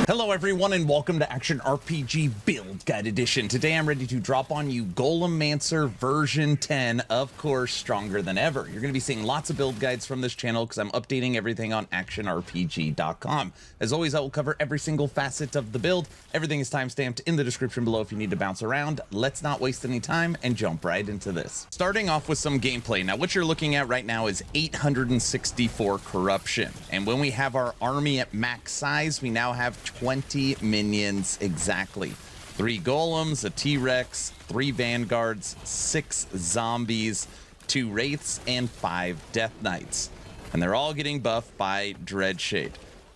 Hello everyone and welcome to Action RPG Build Guide Edition. Today I'm ready to drop on you Golemancer version 10, of course, stronger than ever. You're going to be seeing lots of build guides from this channel because I'm updating everything on actionrpg.com. As always, I will cover every single facet of the build. Everything is timestamped in the description below if you need to bounce around. Let's not waste any time and jump right into this. Starting off with some gameplay. Now what you're looking at right now is 864 corruption. And when we have our army at max size, we now have 20 minions exactly. 3 golems, a T-Rex, 3 vanguards, 6 zombies, 2 wraiths, and 5 death knights. And they're all getting buffed by Dreadshade.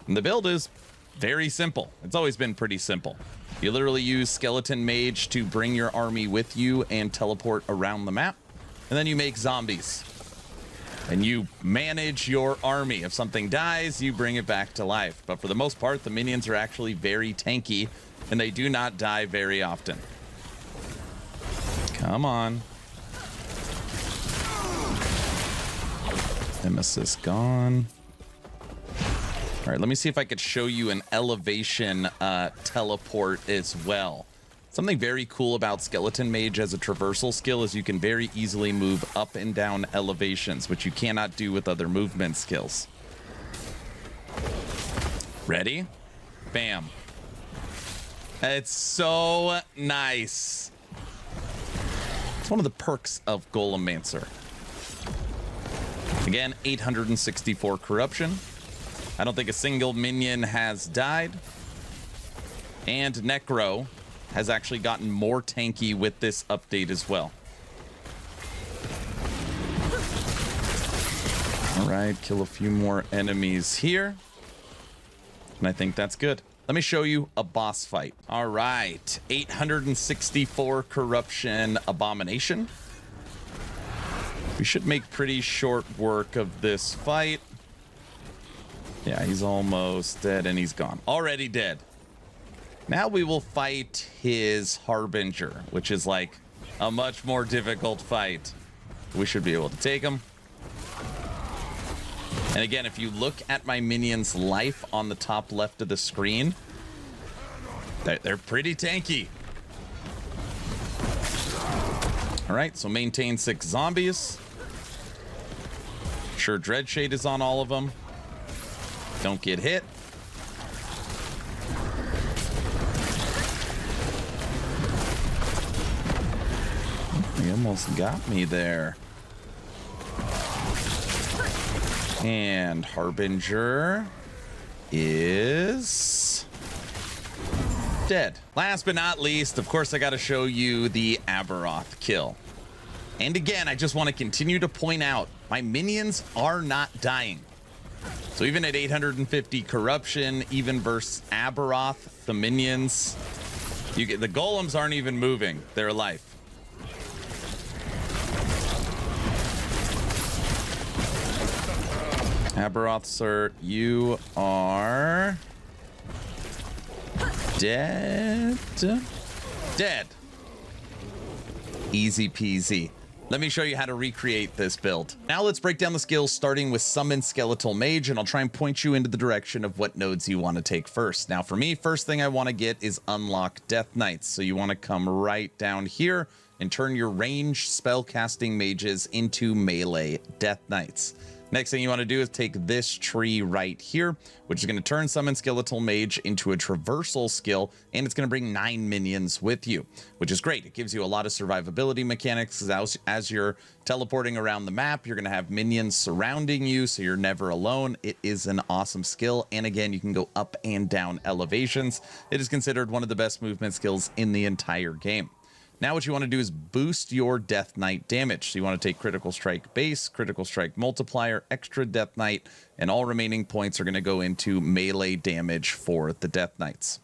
And the build is very simple. It's always been pretty simple. You literally use Skeleton Mage to bring your army with you and teleport around the map. And then you make zombies. And you manage your army. If something dies, you bring it back to life. But for the most part, the minions are actually very tanky, and they do not die very often. Come on. Nemesis gone. All right, let me see if I could show you an elevation teleport as well. Something very cool about Skeleton Mage as a traversal skill is you can very easily move up and down elevations, which you cannot do with other movement skills. Ready? Bam. It's so nice. It's one of the perks of Golemancer. Again, 864 corruption. I don't think a single minion has died. And Necro has actually gotten more tanky with this update as well. All right, kill a few more enemies here. And I think that's good. Let me show you a boss fight. All right, 864 corruption abomination. We should make pretty short work of this fight. Yeah, he's almost dead and he's gone. Already dead. Now we will fight his Harbinger, which is like a much more difficult fight. We should be able to take him. And again, if you look at my minion's life on the top left of the screen, they're pretty tanky. All right, so maintain 6 zombies. Sure, Dreadshade is on all of them. Don't get hit. He almost got me there. And Harbinger is dead. Last but not least, of course, I got to show you the Aberoth kill. And again, I just want to continue to point out, my minions are not dying. So even at 850 corruption, even versus Aberoth, the minions, the golems aren't even moving. They're alive. Aberoth, sir, you are dead. Dead. Easy peasy. Let me show you how to recreate this build. Now let's break down the skills, starting with Summon Skeletal Mage, and I'll try and point you into the direction of what nodes you want to take first. Now for me, first thing I want to get is unlock Death Knights. So you want to come right down here and turn your ranged spellcasting mages into melee Death Knights. Next thing you want to do is take this tree right here, which is going to turn Summon Skeletal Mage into a traversal skill, and it's going to bring 9 minions with you, which is great. It gives you a lot of survivability mechanics. As you're teleporting around the map, you're going to have minions surrounding you, so you're never alone. It is an awesome skill, and again, you can go up and down elevations. It is considered one of the best movement skills in the entire game. Now what you want to do is boost your Death Knight damage. So you want to take Critical Strike Base, Critical Strike Multiplier, Extra Death Knight, and all remaining points are going to go into melee damage for the Death Knights.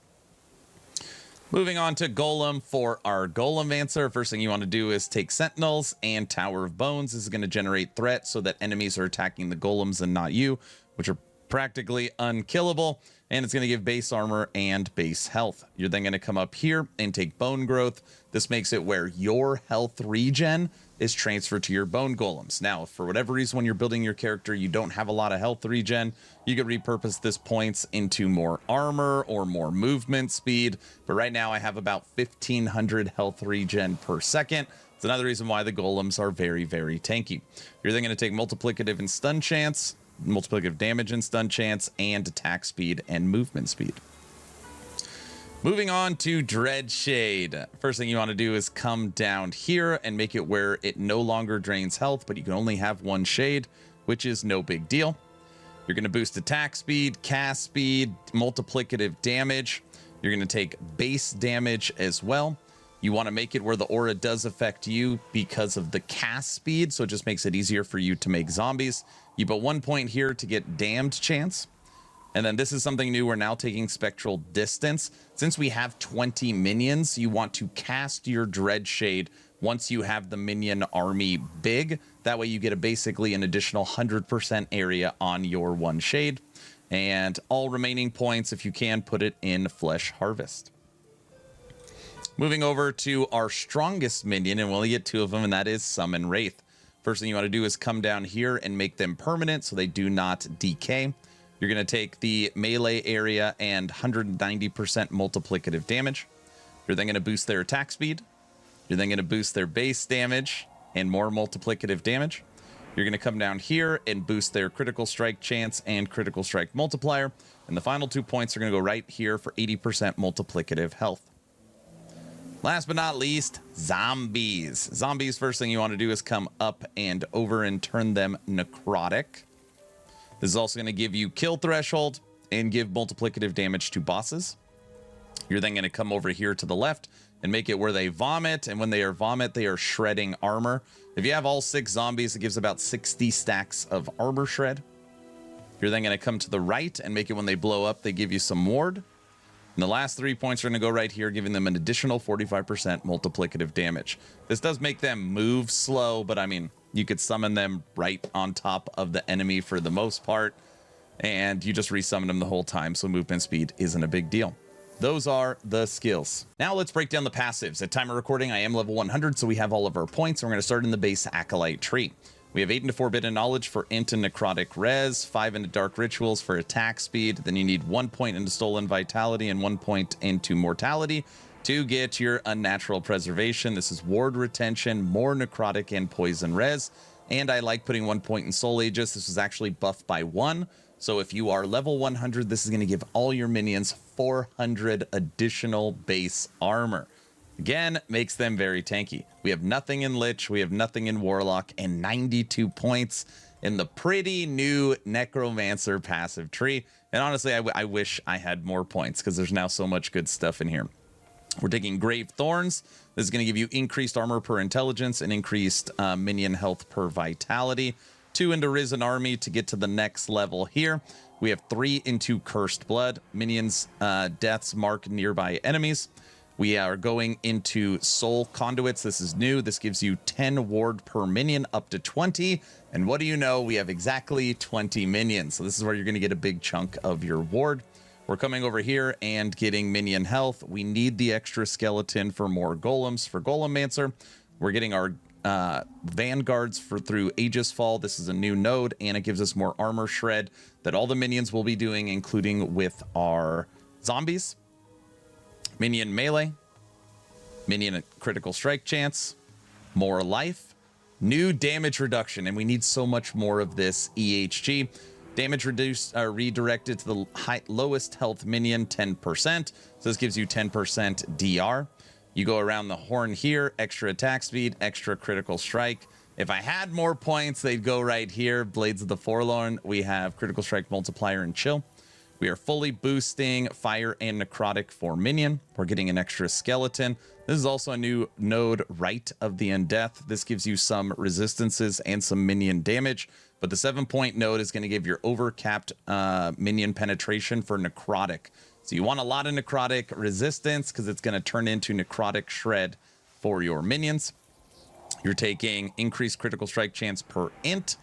Moving on to Golem for our Golemancer. First thing you want to do is take Sentinels and Tower of Bones. This is going to generate threat so that enemies are attacking the Golems and not you, which are practically unkillable. And it's going to give base armor and base health. You're then going to come up here and take Bone Growth. This makes it where your health regen is transferred to your bone golems. Now, if for whatever reason when you're building your character you don't have a lot of health regen, you could repurpose this points into more armor or more movement speed. But right now I have about 1500 health regen per second. It's another reason why the golems are very, very tanky. You're then going to take multiplicative and stun chance, multiplicative damage and stun chance, and attack speed and movement speed. Moving on to Dread Shade. First thing you want to do is come down here and make it where it no longer drains health, but you can only have one shade, which is no big deal. You're going to boost attack speed, cast speed, multiplicative damage. You're going to take base damage as well. You want to make it where the aura does affect you because of the cast speed, so it just makes it easier for you to make zombies. You put 1 point here to get damned chance. And then this is something new. We're now taking spectral distance. Since we have 20 minions, you want to cast your Dread Shade once you have the minion army big. That way you get basically an additional 100% area on your one shade. And all remaining points, if you can, put it in Flesh Harvest. Moving over to our strongest minion, and we'll only get 2 of them, and that is Summon Wraith. First thing you want to do is come down here and make them permanent so they do not decay. You're going to take the melee area and 190% multiplicative damage. You're then going to boost their attack speed. You're then going to boost their base damage and more multiplicative damage. You're going to come down here and boost their critical strike chance and critical strike multiplier. And the final 2 points are going to go right here for 80% multiplicative health. Last but not least, zombies. Zombies, first thing you want to do is come up and over and turn them necrotic. This is also going to give you kill threshold and give multiplicative damage to bosses. You're then going to come over here to the left and make it where they vomit. And when they are vomit, they are shredding armor. If you have all 6 zombies, it gives about 60 stacks of armor shred. You're then going to come to the right and make it when they blow up, they give you some ward. And the last 3 points are going to go right here, giving them an additional 45% multiplicative damage. This does make them move slow, but I mean, you could summon them right on top of the enemy for the most part, and you just resummon them the whole time, so movement speed isn't a big deal. Those are the skills. Now let's break down the passives. At time of recording, I am level 100, so we have all of our points, and we're going to start in the base Acolyte tree. We have 8 into Forbidden Knowledge for Int and Necrotic Res, 5 into Dark Rituals for attack speed, then you need 1 point into Stolen Vitality and 1 point into Mortality to get your Unnatural Preservation. This is Ward Retention, more Necrotic and Poison Res, and I like putting 1 point in Soul Aegis. This is actually buffed by 1, so if you are level 100, this is going to give all your minions 400 additional base armor. Again, makes them very tanky. We have nothing in Lich, we have nothing in Warlock, and 92 points in the pretty new Necromancer passive tree. And honestly, I wish I had more points because there's now so much good stuff in here. We're taking Grave Thorns. This is going to give you increased armor per intelligence and increased minion health per vitality. 2 into Risen Army to get to the next level here. We have 3 into Cursed Blood. Minions' deaths mark nearby enemies. We are going into Soul Conduits. This is new. This gives you 10 ward per minion, up to 20. And what do you know? We have exactly 20 minions. So this is where you're going to get a big chunk of your ward. We're coming over here and getting minion health. We need the extra skeleton for more golems for Golemancer. We're getting our vanguards through Aegis Fall. This is a new node, and it gives us more armor shred that all the minions will be doing, including with our zombies. Minion melee, minion critical strike chance, more life, new damage reduction, and we need so much more of this EHG. Damage reduced, redirected to the lowest health minion, 10%. So this gives you 10% DR. You go around the horn here, extra attack speed, extra critical strike. If I had more points, they'd go right here. Blades of the Forlorn, we have critical strike multiplier and chill. We are fully boosting fire and necrotic for minion. We're getting an extra skeleton. This is also a new node, Rite of the Undeath. This gives you some resistances and some minion damage, but the 7-point node is going to give your overcapped minion penetration for necrotic. So you want a lot of necrotic resistance because it's going to turn into necrotic shred for your minions. You're taking increased critical strike chance per int.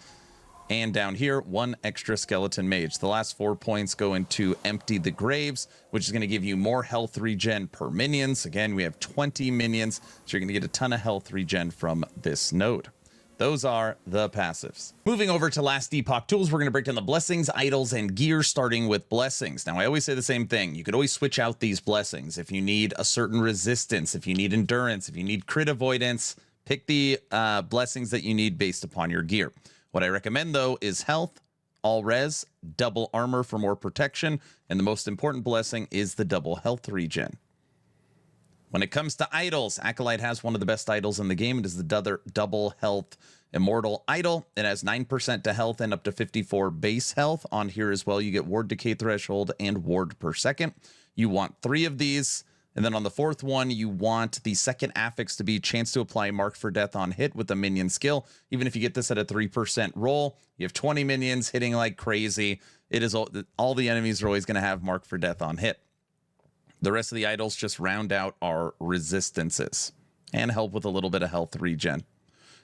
And down here, 1 extra skeleton mage. The last 4 points go into empty the graves, which is going to give you more health regen per minions. Again, we have 20 minions, so you're going to get a ton of health regen from this node. Those are the passives. Moving over to last epoch tools, we're going to break down the blessings, idols, and gear, starting with blessings. Now, I always say the same thing. You could always switch out these blessings. If you need a certain resistance, if you need endurance, if you need crit avoidance, pick the blessings that you need based upon your gear. What I recommend, though, is health, all res, double armor for more protection, and the most important blessing is the double health regen. When it comes to idols, Acolyte has one of the best idols in the game. It is the double health immortal idol. It has 9% to health and up to 54 base health. On here as well, you get ward decay threshold and ward per second. You want 3 of these. And then on the 4th one, you want the second affix to be chance to apply mark for death on hit with the minion skill. Even if you get this at a 3% roll, you have 20 minions hitting like crazy. It is all the enemies are always going to have mark for death on hit. The rest of the idols just round out our resistances and help with a little bit of health regen.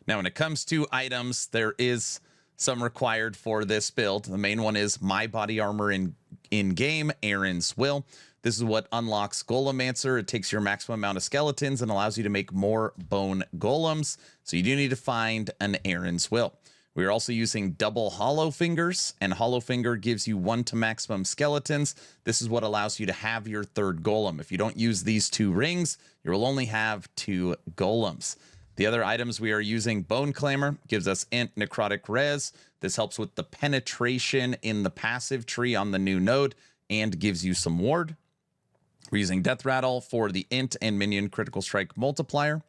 Now, when it comes to items, there is some required for this build. The main one is My Body Armor in game, Aaron's Will. This is what unlocks Golemancer. It takes your maximum amount of skeletons and allows you to make more bone golems. So you do need to find an Aaron's Will. We are also using double hollow fingers, and hollow finger gives you 1 to maximum skeletons. This is what allows you to have your 3rd golem. If you don't use these 2 rings, you will only have 2 golems. The other items we are using, Bone Clamor gives us int necrotic res. This helps with the penetration in the passive tree on the new node and gives you some ward. We're using Death Rattle for the int and minion critical strike multiplier.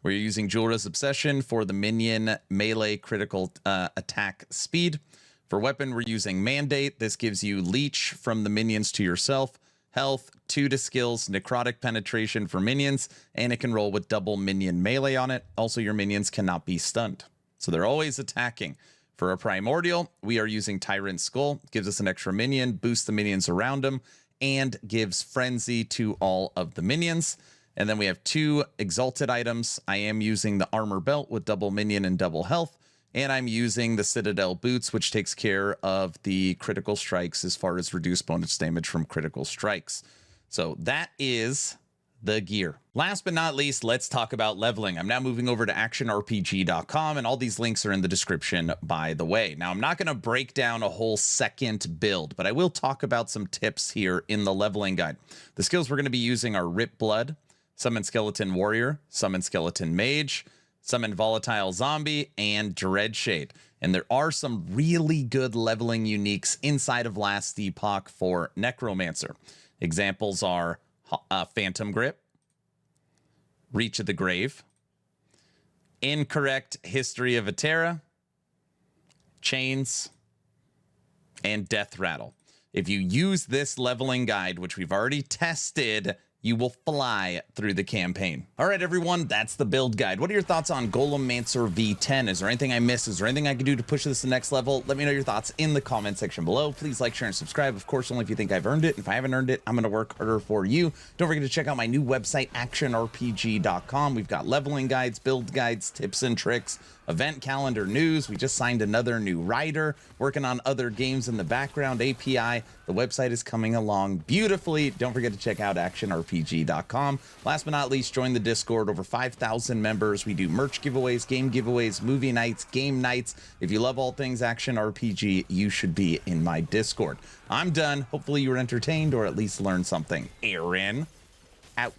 We're using Julra's Obsession for the minion melee critical attack speed. For weapon, we're using Mandate. This gives you leech from the minions to yourself, health, 2 to skills, necrotic penetration for minions, and it can roll with double minion melee on it. Also, your minions cannot be stunned, so they're always attacking. For a primordial, we are using Tyrant Skull. Gives us an extra minion, boosts the minions around him, and gives frenzy to all of the minions. And then we have 2 exalted items. I am using the armor belt with double minion and double health. And I'm using the Citadel boots, which takes care of the critical strikes as far as reduced bonus damage from critical strikes. So that is the gear. Last but not least, let's talk about leveling. I'm now moving over to actionrpg.com, and all these links are in the description, by the way. Now, I'm not going to break down a whole second build, but I will talk about some tips here in the leveling guide. The skills we're going to be using are Rip Blood, Summon Skeleton Warrior, Summon Skeleton Mage, Summon Volatile Zombie, and Dreadshade. And there are some really good leveling uniques inside of Last Epoch for Necromancer. Examples are Phantom Grip, Reach of the Grave, Incorrect History of Atera, Chains, and Death Rattle. If you use this leveling guide, which we've already tested, you will fly through the campaign. All right, everyone, that's the build guide. What are your thoughts on Golemancer V10? Is there anything I missed? Is there anything I can do to push this to the next level? Let me know your thoughts in the comment section below. Please like, share, and subscribe. Of course, only if you think I've earned it. If I haven't earned it, I'm gonna work harder for you. Don't forget to check out my new website, actionrpg.com. We've got leveling guides, build guides, tips and tricks, event calendar news. We just signed another new writer, working on other games in the background, API. The website is coming along beautifully. Don't forget to check out actionrpg.com. Last but not least, join the Discord. Over 5,000 members. We do merch giveaways, game giveaways, movie nights, game nights. If you love all things action RPG, you should be in my Discord. I'm done. Hopefully you were entertained or at least learned something. Aaron, out.